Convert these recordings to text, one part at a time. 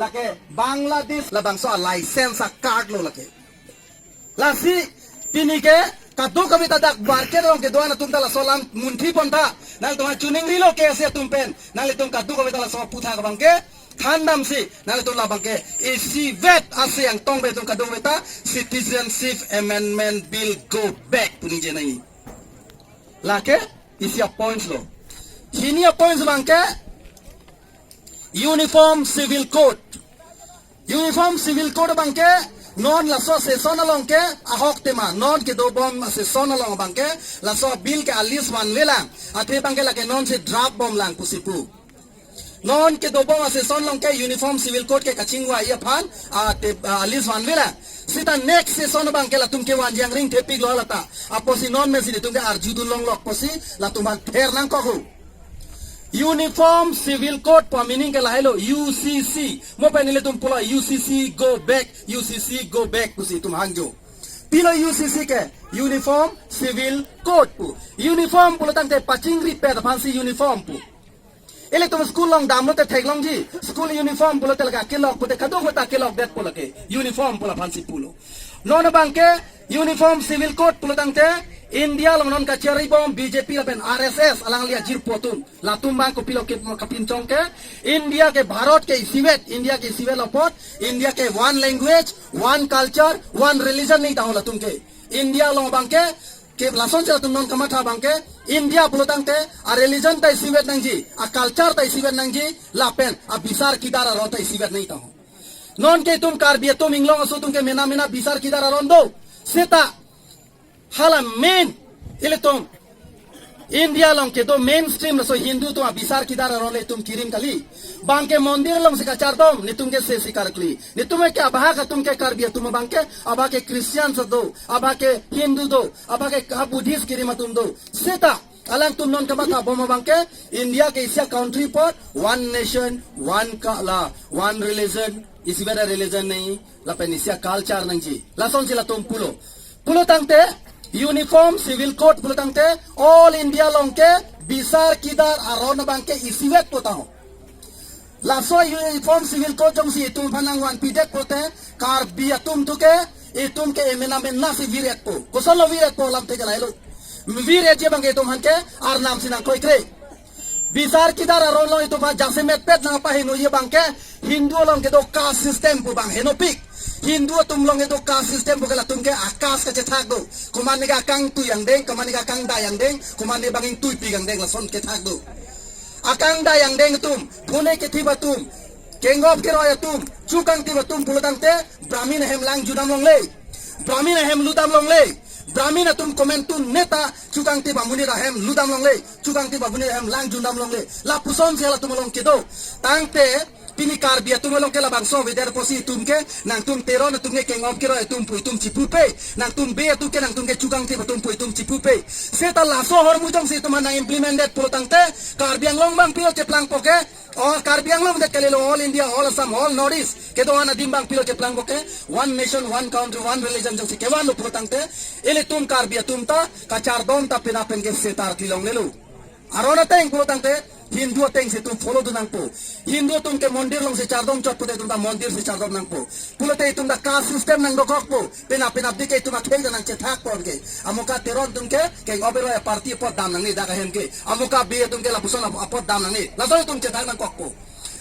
lake Bangladesh la bangso license card lo lake la si tini ke kadu kami tadak market rong ke doana tum tala solam munthi ponta nal tuma chuning rilo ke ase tum pen nal tum kadu kami tala so putha ka bangke khandam si nal tum la bangke isi vet ase yang tong be tum kadu beta citizenship amendment bill go back puni je nai lake isi points lo sini points bangke uniform civil code bangke non la so session along ke ahok tema non ke do bom session along bangke la so bill ke alis wan lela ate bangke la ke non se draft bom lang pusipu non ke do bom session along ke uniform civil code ke kachingwa ia phan ate alis wan lela sita next session bangke la tumke wan jang ring tepik lo lata aposi non me sini tumke arjudun long lok posi la tumban ther nang ko uniform civil code pa meaning ke lahelo UCC mo panile tum pula UCC go back pusi tum hangjo pilo UCC ke uniform civil code pu uniform pula tang te pachingri pe da fancy uniform pu ele tum school long dam te theglong ji school uniform pula te laga kelok pute kadong hota kelok det pula ke uniform pula fancy pulo non bangke uniform civil code pula tang te India long non kacari bom BJP lapen RSS alang lia jir potun latum bang ko pilo ke kapin chong ke India ke Bharat ke sivet India ke sivet lapot India ke one language one culture one religion नहीं ताऊ latum ke India long bang ke lason cha tum non kamatha bang ke India pulotang te a religion tai sivet nang ji a culture tai sivet nang ji lapen a bisar kidara ro tai sivet नहीं ताऊ non ke tum kar bia tum inglong aso tum ke mena bisar kidara rondo seta hala main ile tum India long ke do mainstream so Hindu to bisar kidara role tum kirim kali bangke mondir long se kachar dom ni tum ke se sikar kli ni tum ke abha ka tum ke kar bia tum bangke abha ke Christian so do abha ke Hindu do abha ke Buddhist kirim tum do seta alang tum non kama ka bom bangke India ke isia country por one nation one kala one religion isi beda religion nahi la penisia culture nang ji la son sila tum pulo tangte uniform civil code pulo tangte all India long ke bisar kidar aron bangke isiwet potao la so uniform civil code jong si tum panang wan pidek pote kar bia tum tuke itum ke emena men na si viret po kosolo viret po lam te jalailo viret je bangke tum hanke ar nam sinang koi kre bisar kidar aron lo itu ba jase met pet na pa hino ye bangke Hindu long ke do caste system po bang henopik Hindu tum long itu caste system bukan tum ke akas ke cetak do kuman ni kang tu yang deng kuman ni kang da yang deng kuman ni banging tu pi yang deng lason ke tak do akang da yang deng tum phone ke thiba tum kengop ke roya tum chukang tiba tum pulutang te brahmin hem lang judam long le brahmin hem ludam long le brahmin tum komen tum neta chukang tiba munira hem ludam long le chukang tiba munira hem lang judam long le la puson se la tum long ke do tangte pini kar bia tum long ke la bangso veder posi tum ke nang tum teron tum ke ngop ke roya tum pui tum chipupe nang tum be tu ke nang tum ke chukang tiba tum pui tum chipupe seta la so hor mujong se tum nang implemented pulutang te kar biang long bang pio ke plang poke और कार्बियांग लोग देख ले लो all India all Assam all north east के तो आना दिम्बांग पिलो के प्लान बोके one nation one country one religion जो के वन लो प्रोतंगते एले तुम कार्बिया तुम ता कचार दोम ता पिना पेन के सेतार किलोंग ले लो आरोना Teng प्रोतंगते Hindu teng se tum follow du nang po Hindu tum ke mondir long se chardom chot pute tum da mondir se chardom nang po pulote tum da caste system nang dokok po pena dike tum akheng nang che thak por ke amuka teron tum ke obero ya party pot dam nang ni da ka hem ke amuka be tum ke la puson apot dam nang ni la so tum che thak nang kok po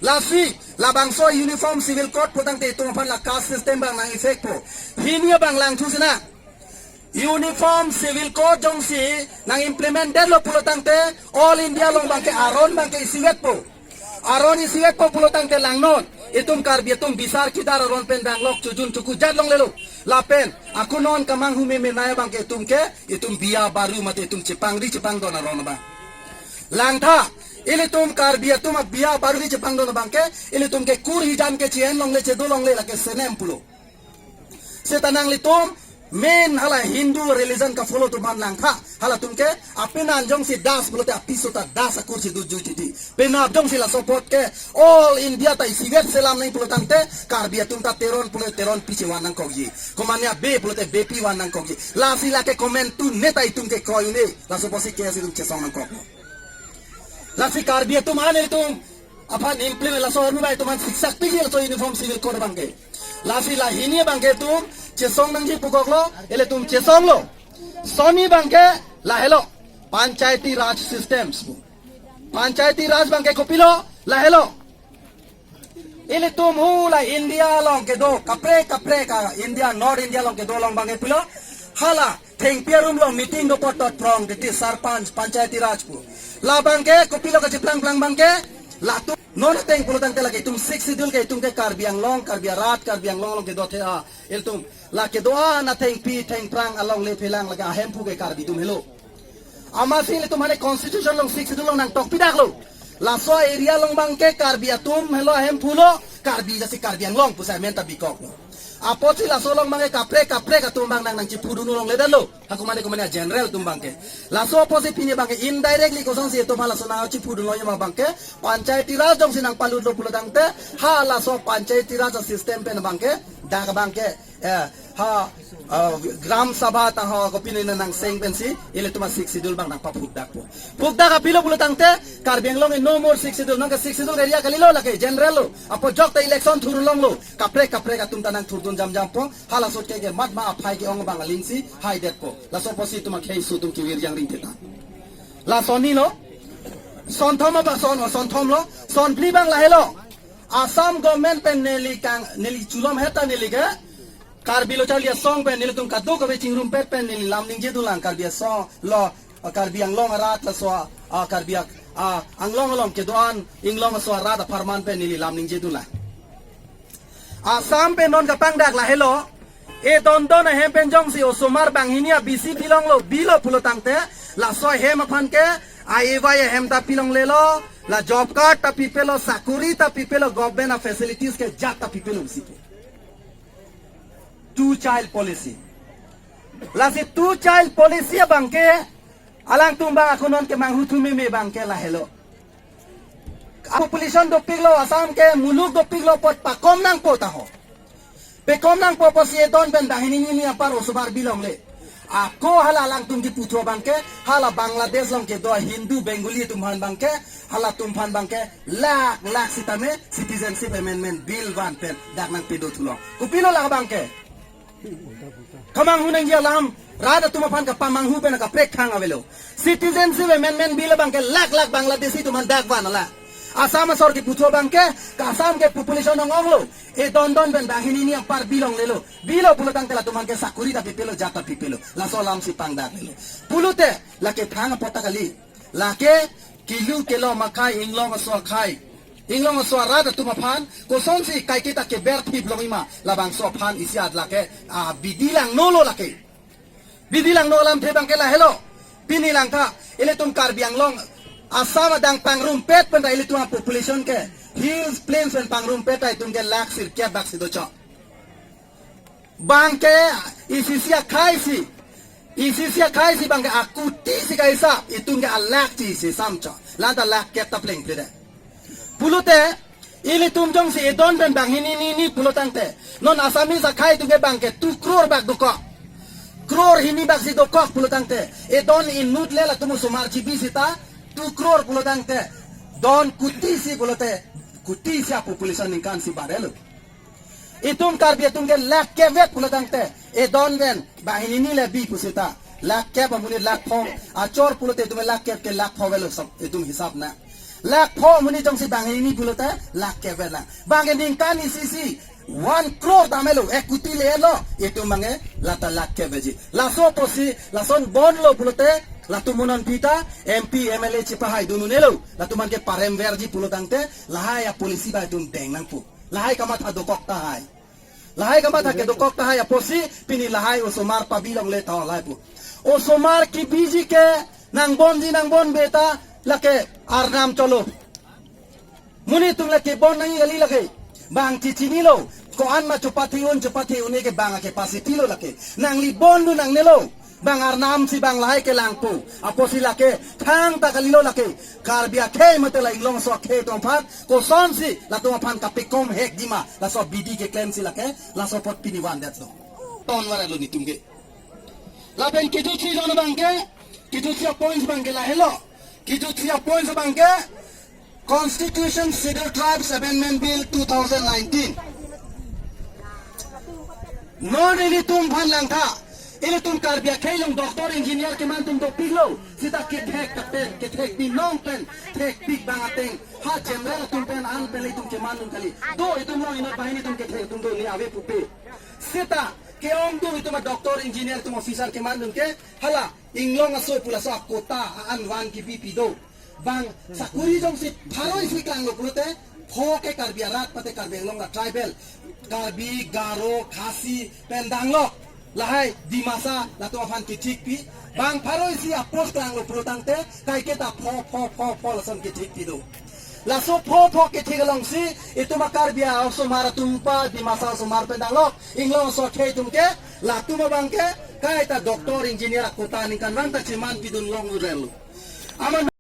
la si la bangso uniform civil code potang te tum pan la caste system bang nang effect po hinia bang lang thu sina uniform civil code jong si nang implemented lo pulotang te all India long bangke aron bangke isiwet po aron isiwet po pulotang te lang non itum kar biatum bisar kidar aron pen bang lok chujun chuku jad long lelo la pen aku non kamang hume me naya bangke itum ke itum biya baru mate itum cipang don aron ba lang tha ili tum kar biatum biya baru di cipang don bangke ili tum ke kur hijan ke chien long le che do long le la ke senem pulo setanang litum main hala Hindu religion ka follow tu man lang tha hala tumke apena anjong si das bulote apisota das akur si duju titi pena abjong si la support ke all India ta isiget selam nai pulotante karbia tumta teron pulo teron piche wanang kogi komania be pulote bepi wanang kogi la sila ke comment tu neta itumke koyune la soposi ke si tum chesong nang kok la si karbia tum ane tum apa implement la so army bai tuman siksak pigi la so uniform civil code bangke lasi la hini bangke tum chesong nang ji pukok lo ele tum chesong lo soni bangke la hello panchayati raj systems panchayati raj bangke kopilo la hello ele tum hu la India long ke do kapre ka India North India long ke do long bangke pilo hala theng piarum long meeting do pot prong de sarpanch panchayati raj pu la bangke kopilo ka chiplang plang bangke la tu non teng pulo tang tela ke tum 6 sidul ke tum ke karbiang long long ke do the a el tum la ke do na teng pi teng prang along le phelang laga hem pu ke karbi tum hello ama sin le tumhare constitution long 6 sidul long nang tok pidak lo la so area long bang ke karbia tum hello hem phulo karbi jasi karbiang long pusai menta bikok apochi la so long bang kapre ka tum bang nang chi phudu long le dalo aku mane ko mane general tum bang ke la so apochi pini bang indirectly ko song si to mala so na chi phudu lo yama bang ke panchayati raj dong sinang palut lo pulo dang te ha la so panchayati raj system pen bang ke daga bang ke ha gram sabha ta ha ko pini nang seng pensi ile tuma 6 sidul bang nang papuk dak po pukda ka pilo pulo tang te karbiang long no more 6 sidul nang ka 6 sidul area kalilo la ke general lo apo jok ta election thuru long lo kapre ka tum tanang thurdun jam po hala so ke mat ma aphai ke ong bang lingsi hai det po la so posi tuma khei su tum ki wir jang ring theta la soni lo son thom ba son thom lo son pli bang la hello Assam government pen neli chulom heta neli ke karbilo chalia song pen neli tum kadu ka chingrum pet pen neli lamning je dulang karbia song lo karbiang long rat la so karbiak anglong long ke doan inglong so rat farman pen neli lamning je dulang Assam pen non ka pang dak la hello e don hem pen jong si osomar bang hinia bc pilong lo bilo pulo tangte la so hem aphan ke aiwa hem ta pilong le lo la job card ta pipelo sakuri ta pipelo government facilities ke jata pipelo usipo two child policy la si two child policy bangke alang tumba akunon ke manghutu me bangke la hello population do piglo asam ke muluk do piglo pot pakom nang pota ho pe kom nang poposi don ben dahini ni apar osbar bilong le ako hala lang tum di putro bangke hala Bangladesh long ke do Hindu Bengali tumhan bangke hala tumhan bangke lak sitame citizenship amendment bill ban pen dak nang pedo thulo kupilo la bangke kamang hunang ya lam rada tumapan ka pamang hu pen ka prek khang avelo citizenship amendment bill bangke lak Bangladeshi tumhan dak ban la Assam sor ki putro bangke ka Assam ke population ng onglo e don ben bahini ni par bilong lelo bilo pulutang tela tuman ke sakuri ta pipelo jata pipelo la so lam si pangdak lelo pulute la ke thang pota kali la ke kilu kelo makai inglong so khai inglong so rada tumapan ko son si kai kita ke ber pip longima la bang so phan isiat la ke bidilang nolo la ke bidilang no lam the bangke la hello pini lang ka ile tum karbiang long Assam adang pangrumpet pen dai litua population ke hills plains pen pangrumpet ai tum ke lak sir ke bak sido cha bangke isisia khaisi bangke akuti si kaisa itung ke alak ti si samcha landa lak ke tapleng pede pulute ili tum jong si don pen bang ni pulutang te non asami sa khai tum ke bangke 2 crore bak duka crore hini bak sido kok pulutang te e don in nut lela tum sumar chibi sita 2 crore pulutang te don kutisi pulute kutisi a population ning kan si barelo itum karbia tum ke lak ke vet pulutang te e don ben bahini ni le bi pusita lak ke bamuni lak phong a chor pulute tum lak ke lak phawelo sab itum hisab na lak pho muni jong si bahini ni pulute lak ke vet na bangen ning kan ni sisi 1 crore damelo equity le lo itum mange lata lak ke veji la so posi la son bon lo pulute latu munan pita MP MLA cipahai dunu nelo latu man ke parem verji pulutang te lahai ya polisi ba tum deng nang pu lahai kamat ha dokok ta hai lahai kamat ha ke dokok ta hai aposi pini lahai osomar pabilong le ta lai pu osomar ki biji ke nang bon beta lake arnam cholo muni tum lake bon nang gali lake bang cicini lo ko an ma chupati une ke bang ke pasitilo lake nang li bondu nang nelo bang arnam si bang lahai ke langpu aposi lake thang ta kalilo lake karbia ke mate la inglong so ke tom phat ko son si la tom phan ka pikom hek dima la so bidi ke claim si lake la so pot pini wan dat lo ton wara lo ni tumge la ben kitu chi lo bangke kitu chi points bangke la hello kitu chi points bangke Constitution Scheduled Tribes Amendment Bill 2019. Non ini tum phan lang tha. Ini tum karbia khailong doctor engineer ke man tum do piglo. Sita ke thek ni long pen thek pig bangateng. Ha general tum pen an pen tum ke man tum kali. Do itu mo ina bahini tum ke thek tum do ni ave pupe. Sita ke om do itu ma doctor engineer tum officer ke man tum ke hala inglong asoy pula sa kota an wan ki BP do. Bang sakuri jong si pharoi si klang lo pulote pho ke karbia rat pate karbeng long la tribal karbi garo khasi pendang lo lahai dimasa la to afan ki thik pi bang pharoi si apos klang lo pulotang te kai ke ta pho la son ki thik pi do la so pho ke thik long si itu ma karbia so mara tumpa dimasa so mar pendang lo inglong so thei tum ke la tu ma bang ke kai ta doctor engineer kota ni kan bang ta chiman pi dun long relu aman